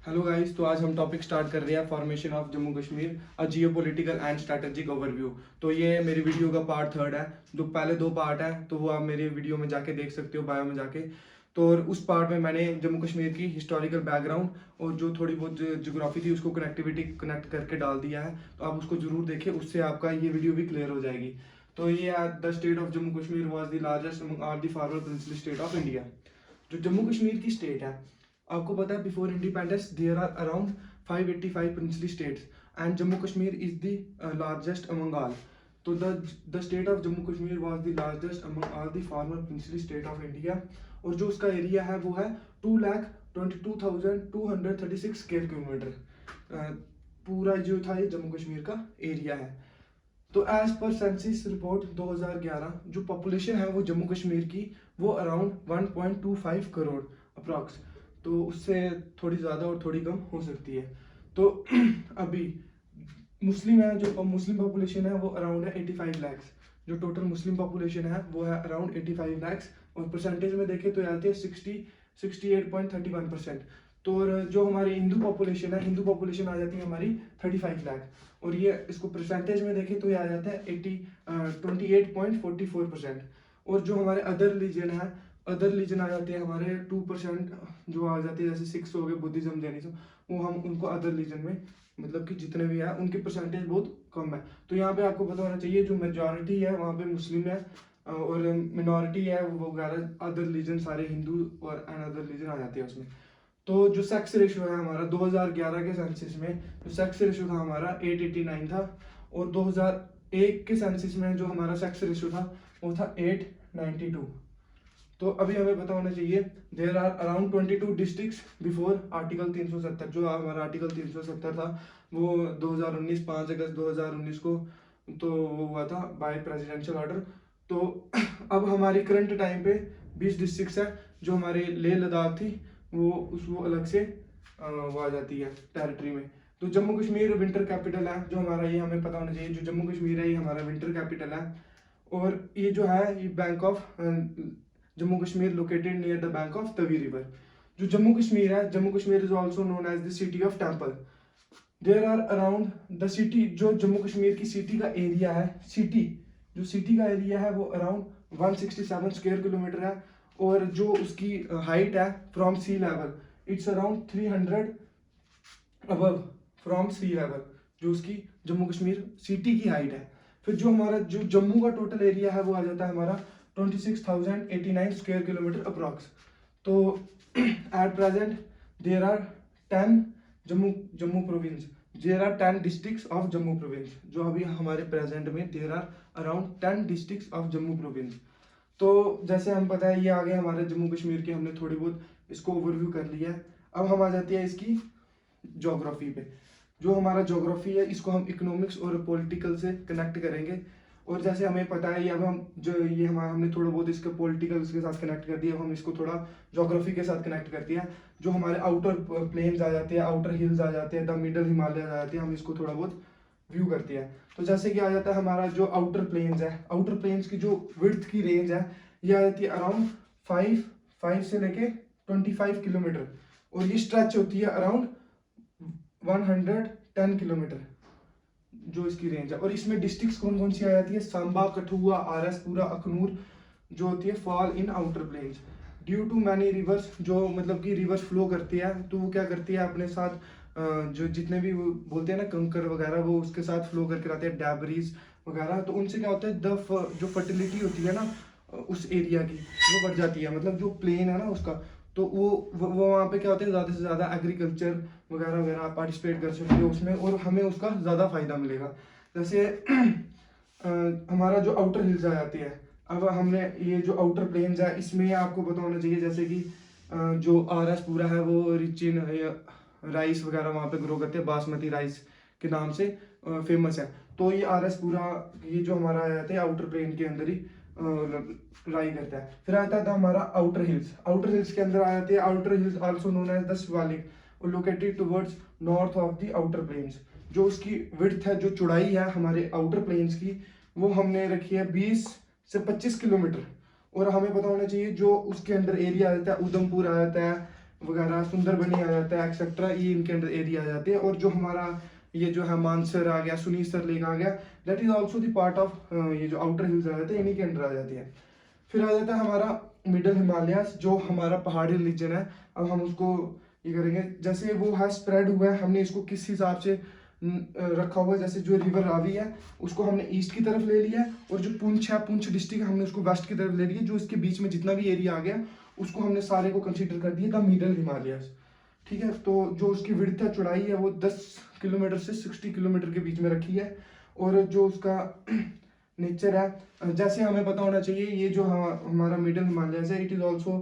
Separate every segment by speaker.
Speaker 1: Hello guys, तो आज हम टॉपिक स्टार्ट कर रहे हैं formation of Jammu Kashmir a geopolitical and strategic overview. तो ये मेरी वीडियो का पार्ट थर्ड है। जो पहले दो पार्ट है तो वो आप मेरे वीडियो में जाके देख सकते हो, बायो में जाके। तो और उस पार्ट में मैंने जम्मू कश्मीर की हिस्टोरिकल बैकग्राउंड और जो थोड़ी बहुत ज्योग्राफी थी उसको कनेक्टिविटी कनेक्ट करके डाल दिया है। तो आप उसको जरूर देखें, उससे आपका ये वीडियो भी क्लियर हो जाएगी। तो ये the state of Jammu Kashmir was the largest or the forward princely state of India. जो जम्मू कश्मीर की स्टेट है, आपको पता है before independence there are around 585 princely states and Jammu Kashmir is the largest among all. तो the state of Jammu Kashmir was the largest among all the former princely state of India. और जो उसका एरिया है वो है 2,22,236 स्क्वायर किलोमीटर। पूरा जो था ये जम्मू कश्मीर का एरिया है। तो एज पर सेंसस रिपोर्ट 2011 जो पॉपुलेशन है वो जम्मू कश्मीर की वो अराउंड 1.25 करोड़ अप्रॉक्स। तो उससे थोड़ी ज़्यादा और थोड़ी कम हो सकती है। तो अभी मुस्लिम है, जो मुस्लिम पॉपुलेशन है वो अराउंड है 85 लैक्स। जो टोटल मुस्लिम पॉपुलेशन है वो है अराउंड 85 लैक्स। और परसेंटेज में देखें तो आती है 68.31%। तो और जो हमारी हिंदू पॉपुलेशन है, हिंदू पॉपुलेशन आ जाती है हमारी 35 लाख। और ये इसको परसेंटेज में देखें तो ये आ जाता है 28.44%। और जो हमारे अदर रिलीजन है, अदर रिलीजन आ जाते हैं हमारे 2%। जो आ जाती है जैसे सिक्स हो गए, बुद्धिज्म, जैनिज्म, वो हम उनको अदर रिलीजन में मतलब कि जितने भी है उनकी परसेंटेज बहुत कम है। तो यहाँ पे आपको पता होना चाहिए जो मेजॉरिटी है वहाँ पे मुस्लिम है और मिनॉरिटी है वो वगैरह अदर रिलीजन सारे हिंदू और एंड अदर रिलीजन आ जाते हैं उसमें। तो जो सेक्स रेशियो है हमारा 2011 के सेंसस में जो सेक्स रेशियो था हमारा 889 था। और 2001 के सेंसस में जो हमारा सेक्स रेशियो था वो था 892। तो अभी हमें पता होना चाहिए there are around 22 districts before article 370। जो हमारा आर्टिकल 370 था वो 2019 5 अगस्त 2019 को तो वो हुआ था बाय प्रेसिडेंशियल ऑर्डर। तो अब हमारी करंट टाइम पे 20 डिस्ट्रिक्ट्स है। जो हमारे लेह लद्दाख थी वो अलग से वो आ जाती है टेरिटरी में। तो जम्मू कश्मीर विंटर कैपिटल है जो हमारा, ये हमें पता होना चाहिए। जो जम्मू कश्मीर है ये हमारा विंटर कैपिटल है। और ये जो है ये bank of Jammu Kashmir located near the bank of Tawi river. जो जम्मू कश्मीर है, Jammu Kashmir is also known as the city of temple. There are around the city, जो जम्मू कश्मीर की सिटी का एरिया है, सिटी जो सिटी का एरिया है वो अराउंड 167 स्क्वायर किलोमीटर है। और जो उसकी हाइट है from sea level it's around 300 above from sea level, जो उसकी जम्मू कश्मीर सिटी की हाइट है। फिर जो हमारा जो जम्मू का टोटल एरिया है वो आ जाता है हमारा 26,089 स्क्वायर किलोमीटर अप्रॉक्स। तो at present there are 10 Jammu Jammu province, there are 10 districts of Jammu province. जो अभी हमारे प्रेजेंट में there are around 10 districts of Jammu province. तो जैसे हम पता है ये आ गए हमारे जम्मू कश्मीर के, हमने थोड़ी बहुत इसको ओवरव्यू कर लिया है। अब हम आ जाती है इसकी ज्योग्राफी पे। जो हमारा ज्योग्राफी है इसको हम इकोनॉमिक्स और पॉलिटिकल से कनेक्ट करेंगे। और जैसे हमें पता है ये अब हम जो ये हमारा हमने थोड़ा बहुत इसके पॉलिटिकल के साथ कनेक्ट कर दिया, अब हम इसको थोड़ा ज्योग्राफी के साथ कनेक्ट कर दिया। जो हमारे आउटर प्लेन्स आ जाते हैं, आउटर हिल्स आ जाते हैं, द मिडल हिमालय आ जाते हैं, हम इसको थोड़ा बहुत व्यू करते हैं। तो जैसे कि आ जाता है हमारा जो आउटर प्लेन्स है, आउटर प्लेन्स की जो विड्थ की रेंज है ये आ जाती है अराउंड 5 से लेके 25 किलोमीटर। और ये स्ट्रेच होती है अराउंड 110 किलोमीटर जो इसकी रेंज है। और इसमें डिस्ट्रिक्ट्स कौन कौन सी आ जाती है, सांबा, कठुआ, आरएस पुरा, अखनूर जो होती है fall in outer plains. Due to many rivers, जो मतलब कि रिवर्स फ्लो करती है तो वो क्या करती है अपने साथ जो जितने भी वो बोलते हैं ना कंकर वगैरह वो उसके साथ फ्लो करके आते हैं, डैबरीज वगैरह। तो उनसे क्या होता है जो फर्टिलिटी होती है ना उस एरिया की वो बढ़ जाती है, मतलब जो प्लेन है ना उसका। तो वो वहाँ पे क्या होता है ज़्यादा से ज़्यादा एग्रीकल्चर वगैरह वगैरह आप पार्टिसिपेट कर सकते हो उसमें और हमें उसका ज़्यादा फायदा मिलेगा। जैसे हमारा जो आउटर हिल्स आ जाती है, अब हमने ये जो आउटर प्लेन्स है इसमें आपको पता होना चाहिए जैसे कि जो आरएस पूरा है वो रिच इन राइस वगैरह वहाँ पे ग्रो करते हैं, बासमती राइस के नाम से फेमस है। तो ये आरएस पूरा ये जो हमारा आ जाता है आउटर प्लेन के अंदर ही राई करता है। फिर आता था हमारा आउटर हिल्स, आउटर हिल्स के अंदर आ जाते हैं outer hills also known as the Shivalik और located towards north of the outer plains. जो उसकी विड्थ है, जो चौड़ाई है हमारे आउटर प्लेन्स की वो हमने रखी है 20 से 25 किलोमीटर। और हमें पता होना चाहिए जो उसके अंदर एरिया आ जाता है उधमपुर आ जाता है, वगैरह, सुंदरबनी आ जाता है एक्सेट्रा, ये इनके अंडर एरिया आ जाते हैं। और जो हमारा ये जो है मानसर आ गया, सुनीसर लेक आ गया, that is also the part of ये जो आउटर हिल्स आ जाते हैं इन्हीं के अंडर आ जाती है। फिर आ जाता है हमारा मिडल हिमालयास, जो हमारा पहाड़ी रीजन है। अब हम उसको ये करेंगे, जैसे वो है स्प्रेड हुआ है, हमने इसको किस हिसाब से रखा हुआ है। जैसे जो रिवर रावी है उसको हमने ईस्ट की तरफ ले लिया है, और जो पुंछ है, पुंछ डिस्ट्रिक्ट हमने उसको वेस्ट की तरफ ले लिया। जो इसके बीच में जितना भी एरिया आ गया उसको हमने सारे को कंसीडर कर दिया द मिडल हिमालयास। ठीक है, तो जो उसकी विड्थ है, चौड़ाई है, वो 10 किलोमीटर से 60 किलोमीटर के बीच में रखी है। और जो उसका नेचर है, जैसे हमें पता होना चाहिए, ये जो हमारा मिडल हिमालयास है, it is also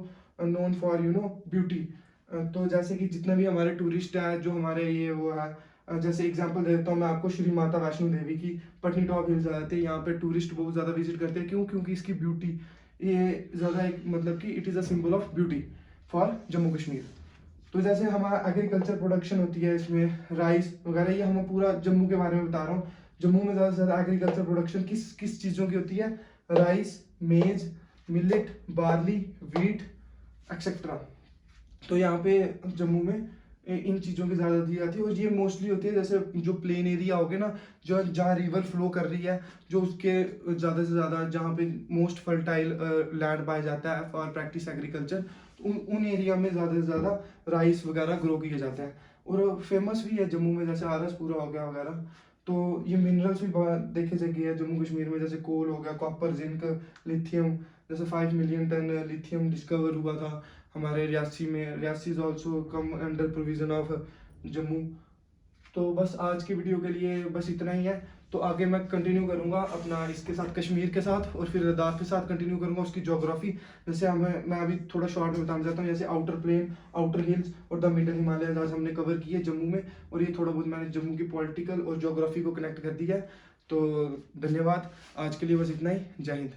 Speaker 1: known for beauty. तो जैसे कि जितने भी हमारे टूरिस्ट हैं, जो हमारे ये वो है, जैसे एग्जांपल देता हूँ मैं आपको, श्री माता वैष्णो देवी की पटनी टॉप हिल्स आ जाते हैं। यहाँ पे टूरिस्ट बहुत ज़्यादा विजिट करते हैं। क्यों? क्योंकि इसकी ब्यूटी, ये ज़्यादा एक मतलब कि it is a symbol of beauty for Jammu Kashmir. तो जैसे हमारा एग्रीकल्चर प्रोडक्शन होती है, इसमें राइस वगैरह, ये हम पूरा जम्मू के बारे में बता रहा हूँ। जम्मू में ज़्यादा से ज़्यादा एग्रीकल्चर प्रोडक्शन किस किस चीज़ों की होती है? राइस, मेज, मिलेट, बार्ली, वीट एक्सेट्रा। तो यहाँ पे जम्मू में इन चीज़ों की ज़्यादा दी जाती है। और ये मोस्टली होती है जैसे जो प्लेन एरिया हो गया ना, जो जहाँ रिवर फ्लो कर रही है, जो उसके ज़्यादा से ज़्यादा जहाँ पे मोस्ट फर्टाइल लैंड पाया जाता है फॉर प्रैक्टिस एग्रीकल्चर, उन एरिया में ज़्यादा से ज़्यादा राइस वगैरह ग्रो किया जाता है। और फेमस भी है जम्मू में, जैसे आरस पूरा हो गया वगैरह। तो ये मिनरल्स भी देखे जगह है जम्मू कश्मीर में, जैसे कोल हो गया, कॉपर, जिंक, लिथियम। जैसे 5 मिलियन टन लिथियम डिस्कवर हुआ था हमारे रियासी में। Reasi is also come under provision of Jammu. तो बस आज की वीडियो के लिए बस इतना ही है। तो आगे मैं कंटिन्यू करूंगा अपना इसके साथ, कश्मीर के साथ, और फिर लद्दाख के साथ कंटिन्यू करूंगा उसकी ज्योग्राफी। जैसे मैं अभी थोड़ा शॉर्ट में बताना चाहता हूँ, जैसे आउटर प्लेन, आउटर हिल्स और द मिडल हिमालय आज हमने कवर किए जम्मू में। और ये थोड़ा बहुत मैंने जम्मू की पॉलिटिकल और ज्योग्राफी को कनेक्ट कर दिया है। तो धन्यवाद, आज के लिए बस इतना ही। जय हिंद।